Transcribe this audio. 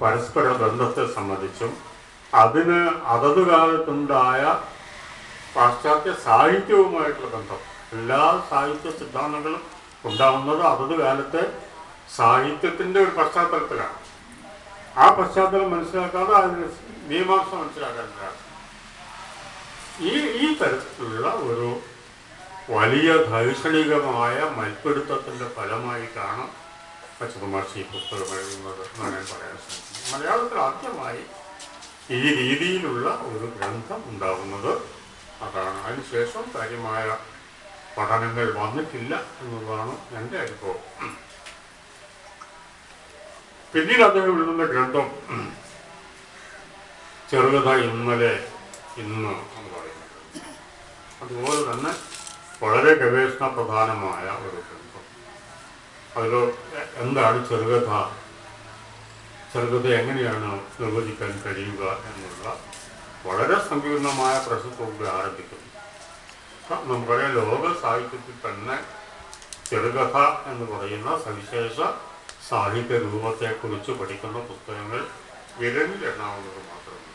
പരസ്പര ബന്ധത്തെ സംബന്ധിച്ചും അതിന് അതത് കാലത്തുണ്ടായ പാശ്ചാത്യ സാഹിത്യവുമായിട്ടുള്ള ബന്ധം, എല്ലാ സാഹിത്യ സിദ്ധാന്തങ്ങളും ഉണ്ടാവുന്നത് അതത് കാലത്തെ സാഹിത്യത്തിൻ്റെ ഒരു പശ്ചാത്തലത്തിലാണ്. ആ പശ്ചാത്തലം മനസ്സിലാക്കാതെ അതിന് മീമാംസ മനസ്സിലാക്കാൻ ഈ തരത്തിലുള്ള ഒരു വലിയ ദൈക്ഷണികമായ മൽപ്പിടുത്തത്തിൻ്റെ ഫലമായിട്ടാണ് അച്യുതമാഷ് ഈ പുസ്തകം എഴുതുന്നത് എന്നാണ് ഞാൻ പറയാൻ ശ്രമിക്കുന്നത്. മലയാളത്തിൽ ആദ്യമായി ഈ രീതിയിലുള്ള ഒരു ഗ്രന്ഥം ഉണ്ടാകുന്നത് അതാണ്. അതിനുശേഷം കാര്യമായ പഠനങ്ങൾ വന്നിട്ടില്ല എന്നുള്ളതാണ് എൻ്റെ അനുഭവം. പിന്നീട് അദ്ദേഹം എഴുതുന്ന ഗ്രന്ഥം ചെറുകഥ ഇന്നലെ ഇന്ന് എന്ന് പറയുന്നത്. അതുപോലെ തന്നെ വളരെ ഗവേഷണ പ്രധാനമായ ഒരു ഗ്രന്ഥം. അതിൽ എന്താണ് ചെറുകഥ, ചെറുകഥ എങ്ങനെയാണ് നിർവചിക്കാൻ കഴിയുക എന്നുള്ള വളരെ സങ്കീർണമായ പ്രശ്നത്തോട് ആരംഭിക്കുന്നു. നമുക്കറിയാം, ലോക സാഹിത്യത്തിൽ തന്നെ ചെറുകഥ എന്ന് പറയുന്ന സവിശേഷ സാഹിത്യ രൂപത്തെക്കുറിച്ച് പഠിക്കുന്ന പുസ്തകങ്ങൾ വിരലിൽ എണ്ണാവുന്നത് മാത്രമേ.